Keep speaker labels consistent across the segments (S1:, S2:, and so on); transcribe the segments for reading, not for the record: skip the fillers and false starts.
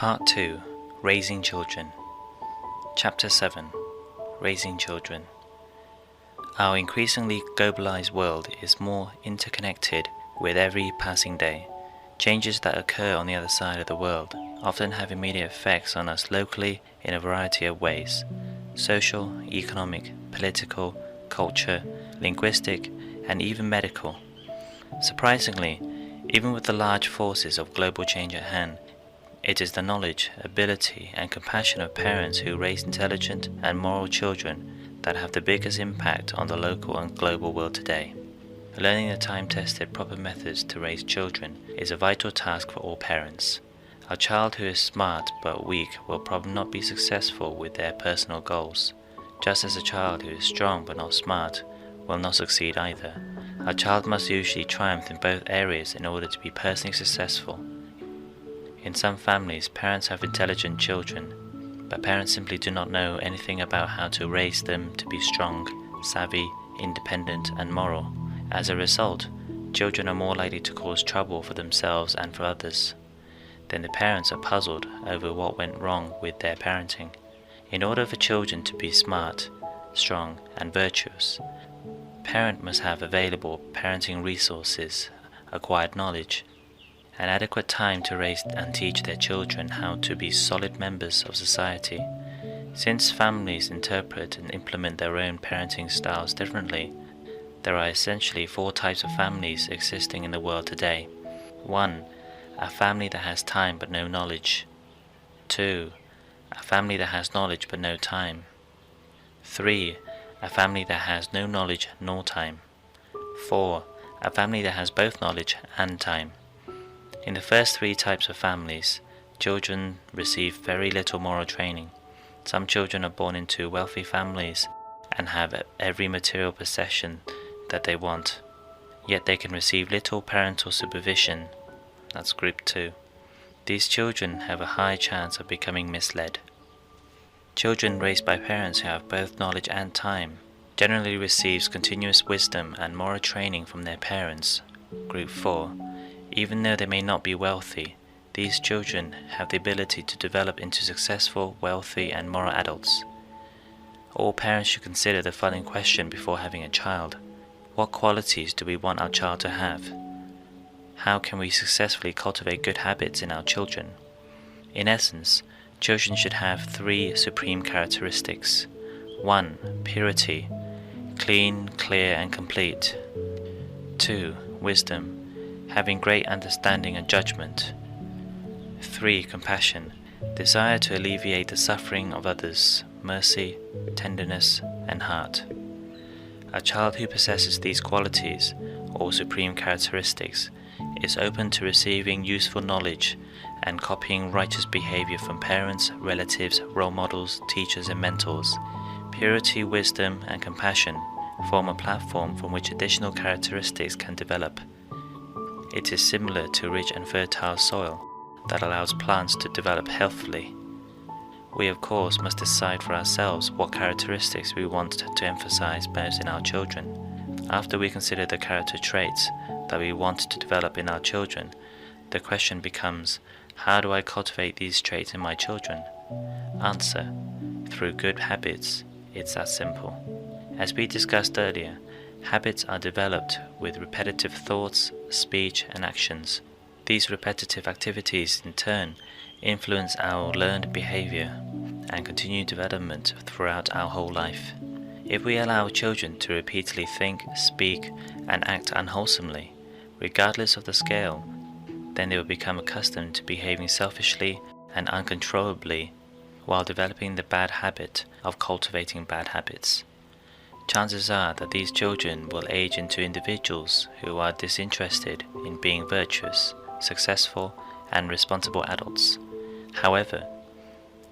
S1: Part 2. Raising Children. Chapter 7. Raising Children. Our increasingly globalized world is more interconnected with every passing day. Changes that occur on the other side of the world often have immediate effects on us locally in a variety of ways: social, economic, political, culture, linguistic, and even medical. Surprisingly, even with the large forces of global change at hand, it is the knowledge, ability, and compassion of parents who raise intelligent and moral children that have the biggest impact on the local and global world today. Learning the time-tested proper methods to raise children is a vital task for all parents. A child who is smart but weak will probably not be successful with their personal goals, just as a child who is strong but not smart will not succeed either. A child must usually triumph in both areas in order to be personally successful. In some families, parents have intelligent children, but parents simply do not know anything about how to raise them to be strong, savvy, independent, and moral. As a result, children are more likely to cause trouble for themselves and for others. Then the parents are puzzled over what went wrong with their parenting. In order for children to be smart, strong, and virtuous, parent must have available parenting resources, acquired knowledge, and adequate time to raise and teach their children how to be solid members of society. Since families interpret and implement their own parenting styles differently, there are essentially 4 types of families existing in the world today. 1. A family that has time but no knowledge. 2. A family that has knowledge but no time. 3. A family that has no knowledge nor time. 4. A family that has both knowledge and time. In the first 3 types of families, children receive very little moral training. Some children are born into wealthy families and have every material possession that they want, yet they can receive little parental supervision. That's group 2. These children have a high chance of becoming misled. Children raised by parents who have both knowledge and time generally receives continuous wisdom and moral training from their parents. Group 4. Even though they may not be wealthy, these children have the ability to develop into successful, wealthy, and moral adults. All parents should consider the following question before having a child: what qualities do we want our child to have? How can we successfully cultivate good habits in our children? In essence, children should have 3 supreme characteristics. 1. Purity, clean, clear, and complete. 2. Wisdom, having great understanding and judgment. 3. Compassion, desire to alleviate the suffering of others, mercy, tenderness, and heart. A child who possesses these qualities, or supreme characteristics, is open to receiving useful knowledge and copying righteous behavior from parents, relatives, role models, teachers, and mentors. Purity, wisdom, and compassion form a platform from which additional characteristics can develop. It is similar to rich and fertile soil that allows plants to develop healthily. We of course must decide for ourselves what characteristics we want to emphasize most in our children. After we consider the character traits that we want to develop in our children, the question becomes, how do I cultivate these traits in my children? Answer: through good habits. It's that simple. As we discussed earlier, habits are developed with repetitive thoughts, speech, and actions. These repetitive activities, in turn, influence our learned behavior and continue development throughout our whole life. If we allow children to repeatedly think, speak, and act unwholesomely, regardless of the scale, then they will become accustomed to behaving selfishly and uncontrollably while developing the bad habit of cultivating bad habits. Chances are that these children will age into individuals who are disinterested in being virtuous, successful, and responsible adults. However,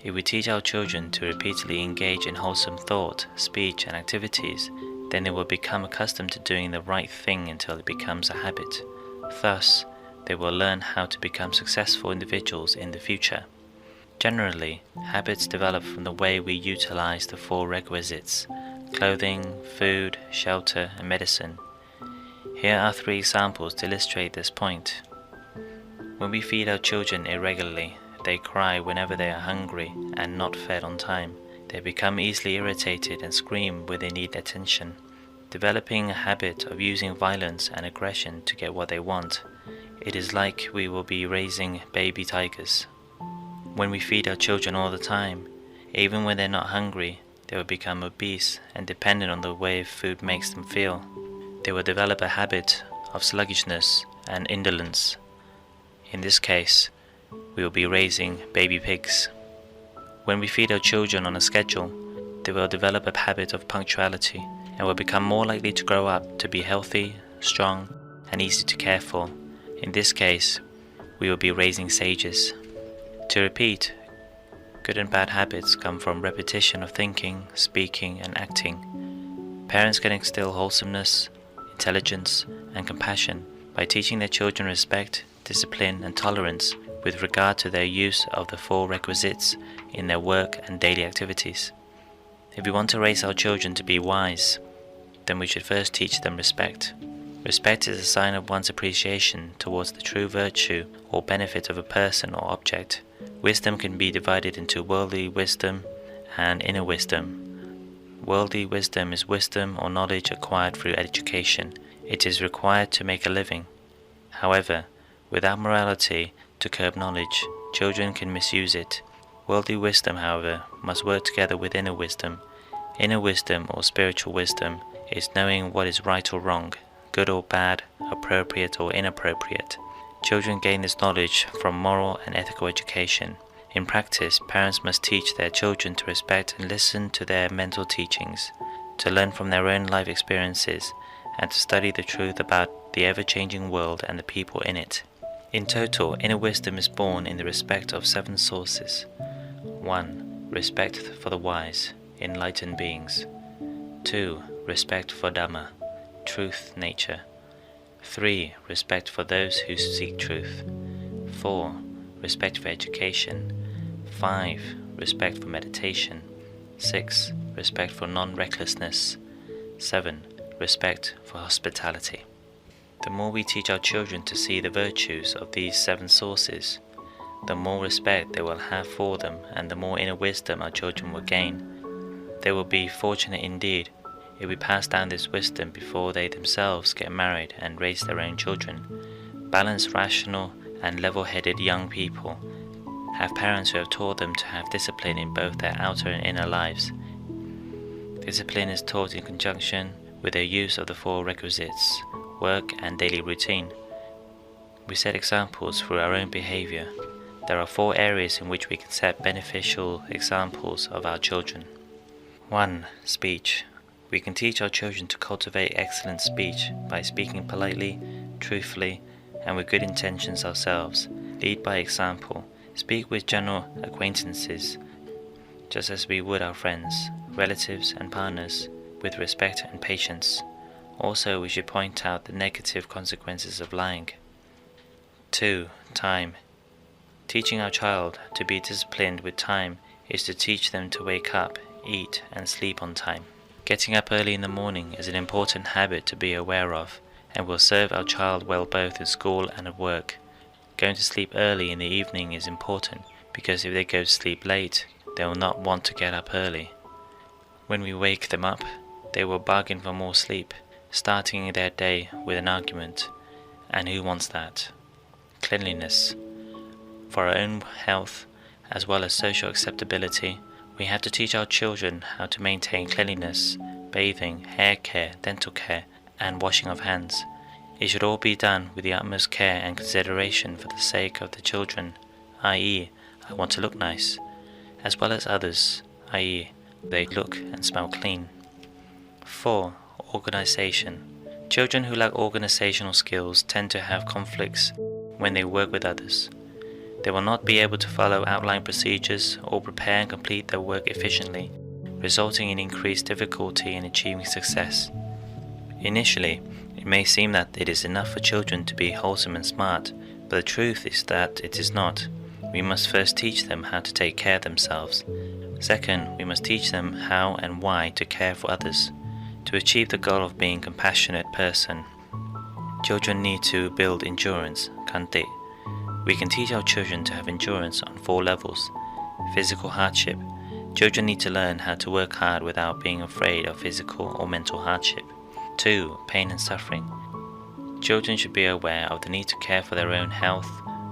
S1: if we teach our children to repeatedly engage in wholesome thought, speech, and activities, then they will become accustomed to doing the right thing until it becomes a habit. Thus, they will learn how to become successful individuals in the future. Generally, habits develop from the way we utilize the 4 requisites: clothing, food, shelter, and medicine. Here are 3 examples to illustrate this point. When we feed our children irregularly, they cry whenever they are hungry and not fed on time. They become easily irritated and scream when they need attention, developing a habit of using violence and aggression to get what they want. It is like we will be raising baby tigers. When we feed our children all the time, even when they're not hungry, they will become obese and dependent on the way food makes them feel. They will develop a habit of sluggishness and indolence. In this case, we will be raising baby pigs. When we feed our children on a schedule, they will develop a habit of punctuality and will become more likely to grow up to be healthy, strong, and easy to care for. In this case, we will be raising sages. To repeat, good and bad habits come from repetition of thinking, speaking, and acting. Parents can instill wholesomeness, intelligence, and compassion by teaching their children respect, discipline, and tolerance with regard to their use of the 4 requisites in their work and daily activities. If we want to raise our children to be wise, then we should first teach them respect. Respect is a sign of one's appreciation towards the true virtue or benefit of a person or object. Wisdom can be divided into worldly wisdom and inner wisdom. Worldly wisdom is wisdom or knowledge acquired through education. It is required to make a living. However, without morality to curb knowledge, children can misuse it. Worldly wisdom, however, must work together with inner wisdom. Inner wisdom or spiritual wisdom is knowing what is right or wrong, good or bad, appropriate or inappropriate. Children gain this knowledge from moral and ethical education. In practice, parents must teach their children to respect and listen to their mental teachings, to learn from their own life experiences, and to study the truth about the ever-changing world and the people in it. In total, inner wisdom is born in the respect of 7 sources. 1. Respect for the wise, enlightened beings. 2. Respect for Dhamma, truth, nature. 3. Respect for those who seek truth. 4. Respect for education. 5. Respect for meditation. 6. Respect for non-recklessness. 7. Respect for hospitality. The more we teach our children to see the virtues of these 7 sources, the more respect they will have for them and the more inner wisdom our children will gain. They will be fortunate indeed if we pass down this wisdom before they themselves get married and raise their own children. Balanced, rational, and level-headed young people have parents who have taught them to have discipline in both their outer and inner lives. Discipline is taught in conjunction with their use of the 4 requisites, work and daily routine. We set examples through our own behavior. There are 4 areas in which we can set beneficial examples of our children. 1. Speech. We can teach our children to cultivate excellent speech by speaking politely, truthfully, and with good intentions ourselves. Lead by example. Speak with general acquaintances, just as we would our friends, relatives, and partners, with respect and patience. Also, we should point out the negative consequences of lying. 2. Time. Teaching our child to be disciplined with time is to teach them to wake up, eat, and sleep on time. Getting up early in the morning is an important habit to be aware of and will serve our child well both in school and at work. Going to sleep early in the evening is important because if they go to sleep late, they will not want to get up early. When we wake them up, they will bargain for more sleep, starting their day with an argument. And who wants that? Cleanliness. For our own health, as well as social acceptability, we have to teach our children how to maintain cleanliness, bathing, hair care, dental care, and washing of hands. It should all be done with the utmost care and consideration for the sake of the children, i.e., I want to look nice, as well as others, i.e., they look and smell clean. 4. Organization. Children who lack organizational skills tend to have conflicts when they work with others. They will not be able to follow outlined procedures or prepare and complete their work efficiently, resulting in increased difficulty in achieving success. Initially, it may seem that it is enough for children to be wholesome and smart, but the truth is that it is not. We must first teach them how to take care of themselves. Second, we must teach them how and why to care for others, to achieve the goal of being a compassionate person. Children need to build endurance, kante, We can teach our children to have endurance on 4 levels. Physical hardship. Children need to learn how to work hard without being afraid of physical or mental hardship. 2. Pain and suffering. Children should be aware of the need to care for their own health,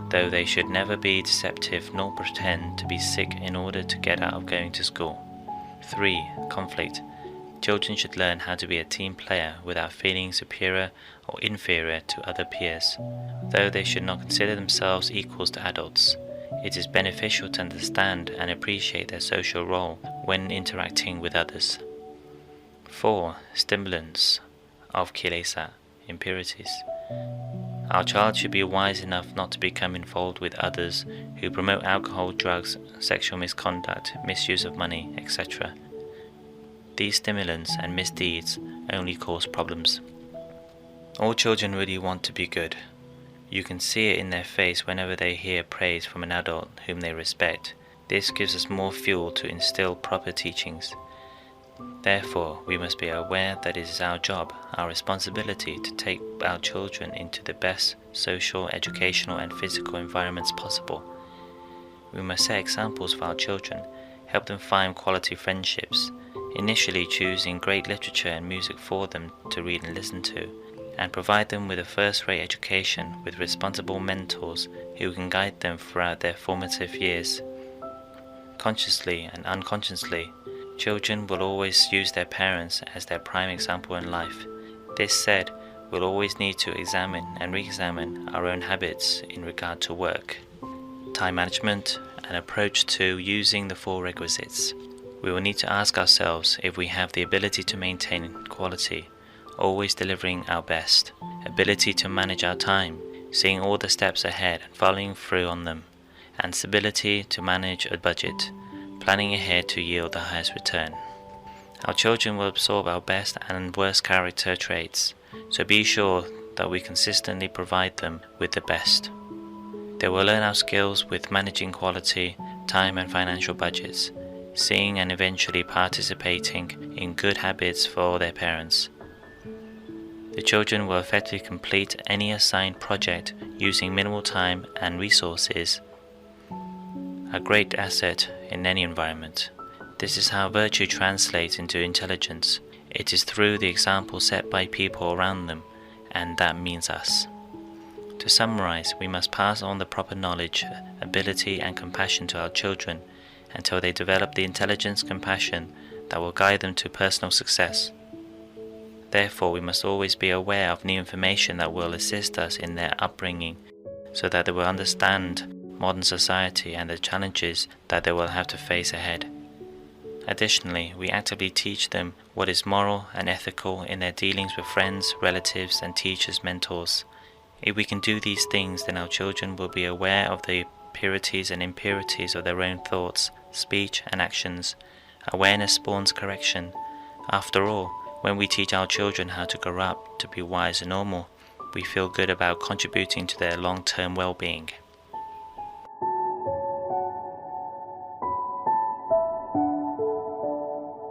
S1: though they should never be deceptive nor pretend to be sick in order to get out of going to school. 3. Conflict. Children should learn how to be a team player without feeling superior or inferior to other peers, though they should not consider themselves equals to adults. It is beneficial to understand and appreciate their social role when interacting with others. 4. Stimulants of kilesa, impurities. Our child should be wise enough not to become involved with others who promote alcohol, drugs, sexual misconduct, misuse of money, etc. These stimulants and misdeeds only cause problems. All children really want to be good. You can see it in their face whenever they hear praise from an adult whom they respect. This gives us more fuel to instill proper teachings. Therefore, we must be aware that it is our job, our responsibility to take our children into the best social, educational and physical environments possible. We must set examples for our children, help them find quality friendships, initially choosing great literature and music for them to read and listen to, and provide them with a first-rate education with responsible mentors who can guide them throughout their formative years. Consciously and unconsciously, children will always use their parents as their prime example in life. This said, we'll always need to examine and re-examine our own habits in regard to work, time management, and approach to using the 4 requisites. We will need to ask ourselves if we have the ability to maintain quality, always delivering our best, ability to manage our time, seeing all the steps ahead and following through on them, and stability to manage a budget, planning ahead to yield the highest return. Our children will absorb our best and worst character traits, so be sure that we consistently provide them with the best. They will learn our skills with managing quality, time and financial budgets, seeing and eventually participating in good habits for their parents. The children will effectively complete any assigned project using minimal time and resources, a great asset in any environment. This is how virtue translates into intelligence. It is through the example set by people around them, and that means us. To summarize, we must pass on the proper knowledge, ability and compassion to our children until they develop the intelligence, compassion that will guide them to personal success. Therefore, we must always be aware of new information that will assist us in their upbringing, so that they will understand modern society and the challenges that they will have to face ahead. Additionally, we actively teach them what is moral and ethical in their dealings with friends, relatives, and teachers, mentors. If we can do these things, then our children will be aware of the purities and impurities of their own thoughts, speech, and actions. Awareness spawns correction. After all, when we teach our children how to grow up to be wise and normal, we feel good about contributing to their long-term well-being.